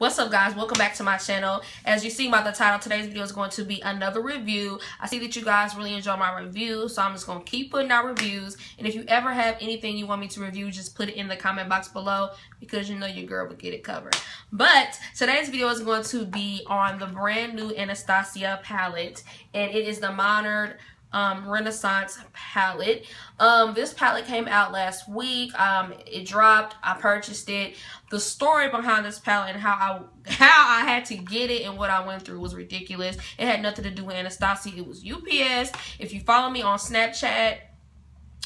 What's up, guys? Welcome back to my channel. As you see by the title, today's video is going to be another review. I see that you guys really enjoy my reviews, so I'm just going to keep putting out reviews. And if you ever have anything you want me to review, just put it in the comment box below, because you know your girl will get it covered. But today's video is going to be on the brand new Anastasia palette, and it is the Modern Renaissance palette. This palette came out last week. It dropped. I purchased it. The story behind this palette and how I had to get it and what I went through was ridiculous. It had nothing to do with Anastasia. It was UPS. If you follow me on Snapchat,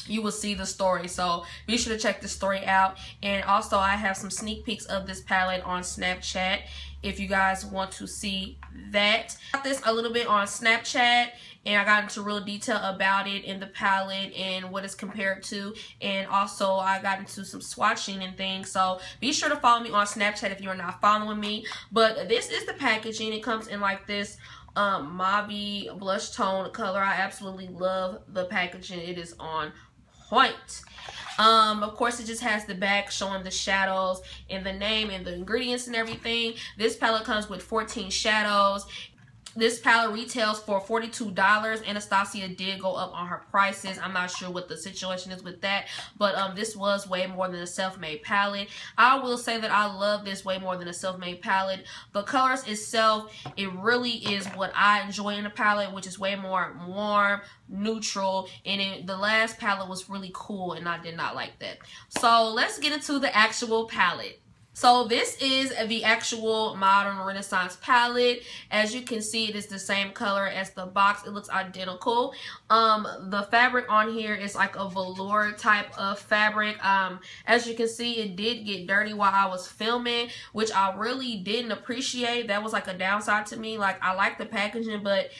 you will see the story, so be sure to check the story out. And also, I have some sneak peeks of this palette on Snapchat if you guys want to see that. I got this a little bit on Snapchat, and I got into real detail about it in the palette and what it's compared to, and also I got into some swatching and things. So be sure to follow me on Snapchat if you're not following me. But this is the packaging. It comes in like this mauve blush tone color. I absolutely love the packaging. It is on point. Of course, it just has the back showing the shadows and the name and the ingredients and everything. This palette comes with 14 shadows. This palette retails for $42. Anastasia did go up on her prices. I'm not sure what the situation is with that, but this was way more than a self-made palette. I will say that I love this way more than a self-made palette. The colors itself, it really is what I enjoy in a palette, which is way more warm, neutral, and the last palette was really cool, and I did not like that. So let's get into the actual palette. So this is the actual Modern Renaissance palette. As you can see, it is the same color as the box. It looks identical. The fabric on here is like a velour type of fabric. As you can see, it did get dirty while I was filming, which I really didn't appreciate. That was like a downside to me. Like, I like the packaging, but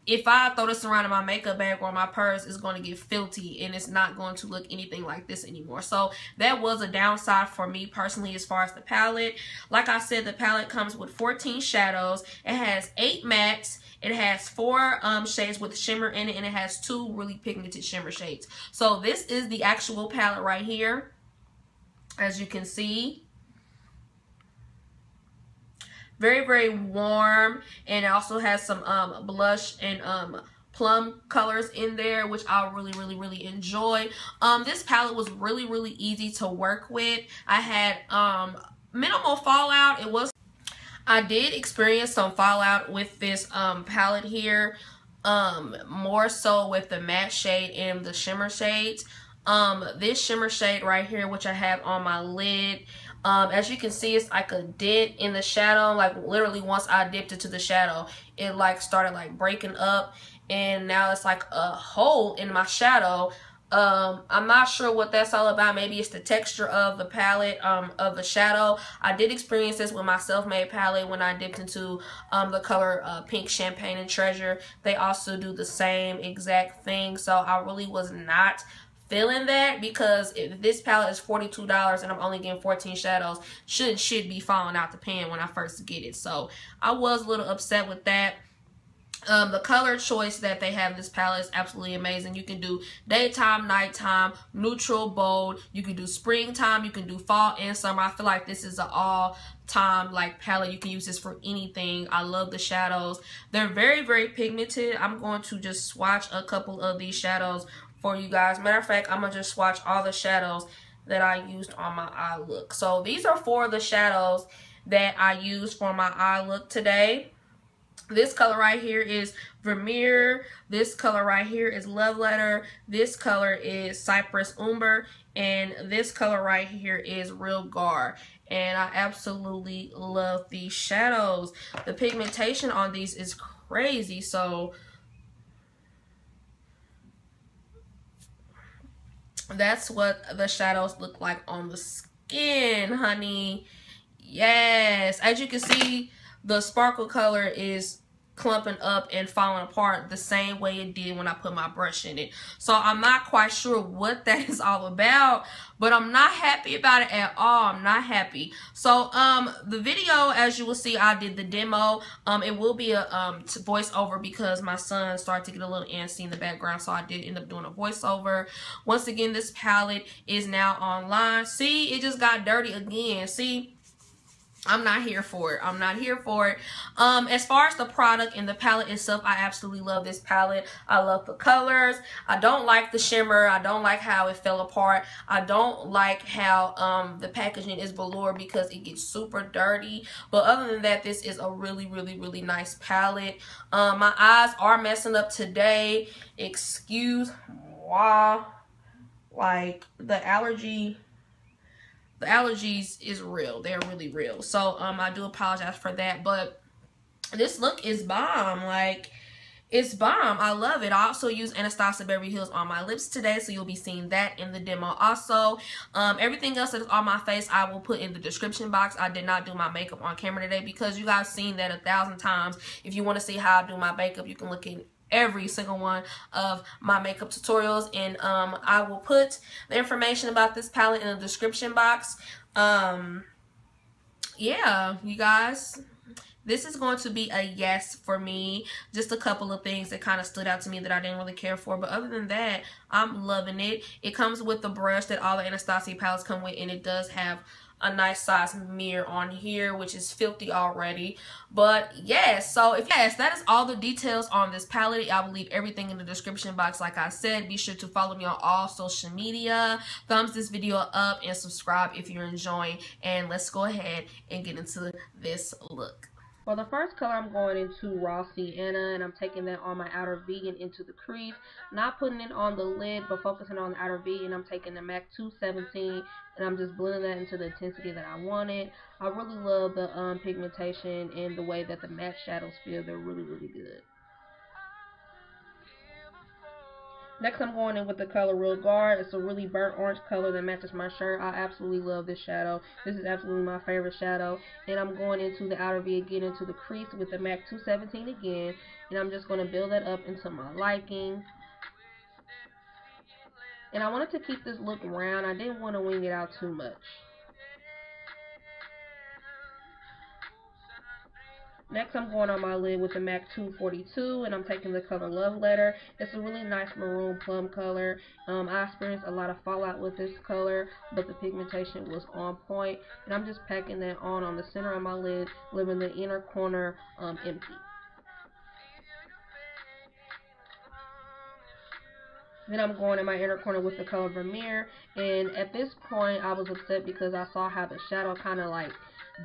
if I throw this around in my makeup bag or my purse, it's going to get filthy and it's not going to look anything like this anymore. So that was a downside for me personally as far as the palette. Like I said, the palette comes with 14 shadows. It has 8 mattes. It has 4 shades with shimmer in it, and it has 2 really pigmented shimmer shades. So this is the actual palette right here, as you can see. Very, very warm, and it also has some blush and plum colors in there, which I really enjoy. This palette was really easy to work with. I had minimal fallout. I did experience some fallout with this palette here, more so with the matte shade and the shimmer shades. This shimmer shade right here, which I have on my lid, as you can see, it's like a dent in the shadow. Like, literally once I dipped into the shadow, it like started like breaking up, and now it's like a hole in my shadow. I'm not sure what that's all about. Maybe it's the texture of the palette, of the shadow. I did experience this with my self-made palette when I dipped into the color Pink Champagne and Treasure. They also do the same exact thing, so I really was not feeling that, because if this palette is $42 and I'm only getting 14 shadows, should be falling out the pan when I first get it. So I was a little upset with that. The color choice that they have in this palette is absolutely amazing. You can do daytime, nighttime, neutral, bold. You can do springtime. You can do fall and summer. I feel like this is an all-time like palette. You can use this for anything. I love the shadows. They're very pigmented. I'm going to just swatch a couple of these shadows for you guys. Matter of fact, I'm gonna just swatch all the shadows that I used on my eye look. So these are 4 of the shadows that I used for my eye look today. This color right here is Vermeer. This color right here is Love Letter. This color is Cyprus Umber. And this color right here is Realgar. And I absolutely love these shadows. The pigmentation on these is crazy. So that's what the shadows look like on the skin, honey. Yes. As you can see, the sparkle color is clumping up and falling apart the same way it did when I put my brush in it. So I'm not quite sure what that is all about, but I'm not happy about it at all. I'm not happy. So the video, as you will see, I did the demo. It will be a voiceover because my son started to get a little antsy in the background, so I did end up doing a voiceover. Once again, this palette is now online. See, it just got dirty again. See, I'm not here for it. I'm not here for it. As far as the product and the palette itself, I absolutely love this palette. I love the colors. I don't like the shimmer. I don't like how it fell apart. I don't like how the packaging is velour because it gets super dirty. But other than that, this is a really, really, really nice palette. My eyes are messing up today. Excuse moi. Like, the allergies is real. They're really real. So I do apologize for that, but this look is bomb. Like, it's bomb. I love it. I also use Anastasia Beverly Hills on my lips today, so you'll be seeing that in the demo also. Everything else that is on my face I will put in the description box. I did not do my makeup on camera today because you guys seen that 1,000 times. If you want to see how I do my makeup, you can look in every single one of my makeup tutorials, and I will put the information about this palette in the description box. Yeah, you guys, this is going to be a yes for me. Just a couple of things that kind of stood out to me that I didn't really care for, but other than that, I'm loving it. It comes with the brush that all the Anastasia palettes come with, and it does have a nice size mirror on here, which is filthy already. But yes, so that is all the details on this palette. I will leave everything in the description box. Like I said, be sure to follow me on all social media, thumbs this video up, and subscribe if you're enjoying. And let's go ahead and get into this look. For the first color, I'm going into Raw Sienna, and I'm taking that on my outer V and into the crease. Not putting it on the lid, but focusing on the outer V, and I'm taking the MAC 217, and I'm just blending that into the intensity that I wanted. I really love the pigmentation and the way that the matte shadows feel. They're really, really good. Next, I'm going in with the color realgar. It's a really burnt orange color that matches my shirt. I absolutely love this shadow. This is absolutely my favorite shadow. And I'm going into the outer V again, into the crease with the MAC 217 again. And I'm just going to build that up into my liking. And I wanted to keep this look round. I didn't want to wing it out too much. Next, I'm going on my lid with the MAC 242, and I'm taking the color Love Letter. It's a really nice maroon plum color. I experienced a lot of fallout with this color, but the pigmentation was on point. And I'm just packing that on the center of my lid, leaving the inner corner empty. Then I'm going in my inner corner with the color Vermeer, and at this point I was upset because I saw how the shadow kind of like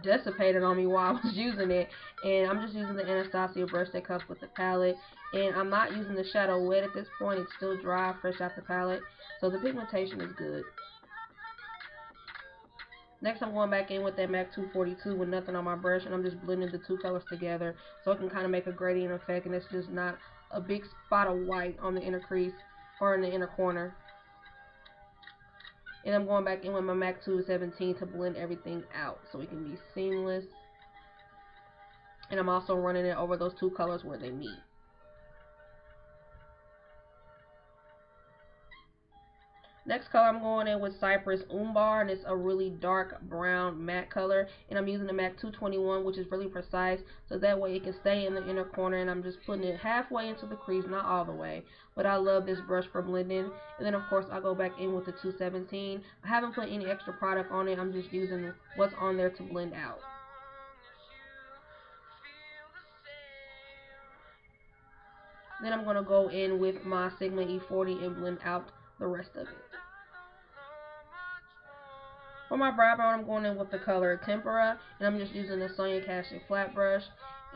dissipated on me while I was using it, and I'm just using the Anastasia brush that comes with the palette, and I'm not using the shadow wet at this point. It's still dry, fresh out the palette, so the pigmentation is good. Next, I'm going back in with that MAC 242 with nothing on my brush, and I'm just blending the two colors together so it can kind of make a gradient effect, and it's just not a big spot of white on the inner crease or in the inner corner. And I'm going back in with my MAC 217 to blend everything out so it can be seamless. And I'm also running it over those two colors where they meet. Next color I'm going in with Cyprus Umber, and it's a really dark brown matte color, and I'm using the MAC 221, which is really precise, so that way it can stay in the inner corner, and I'm just putting it halfway into the crease, not all the way, but I love this brush for blending. And then of course I go back in with the 217. I haven't put any extra product on it, I'm just using what's on there to blend out. Then I'm going to go in with my Sigma E40 and blend out the rest of it. For my brow bone, I'm going in with the color Tempera, and I'm just using the Sonia Kashuk flat brush,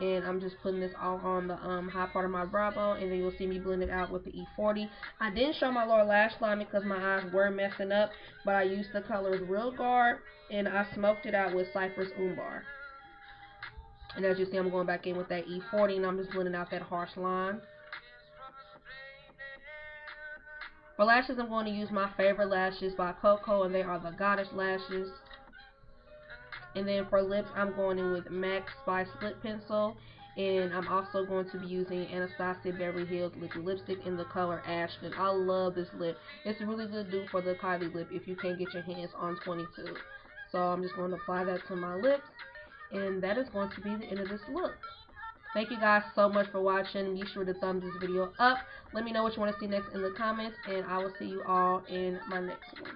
and I'm just putting this all on the high part of my brow bone, and then you'll see me blend it out with the E40. I didn't show my lower lash line because my eyes were messing up, but I used the colors realgar, and I smoked it out with Cyprus Umber. And as you see, I'm going back in with that E40, and I'm just blending out that harsh line. For lashes, I'm going to use my favorite lashes by Koko, and they are the Goddess lashes. And then for lips, I'm going in with MAC Spice Lip Pencil, and I'm also going to be using Anastasia Beverly Hills liquid lipstick in the color Ashton. I love this lip. It's a really good dupe for the Kylie lip if you can't get your hands on 22. So I'm just going to apply that to my lips, and that is going to be the end of this look. Thank you guys so much for watching. Be sure to thumb this video up. Let me know what you want to see next in the comments, and I will see you all in my next one.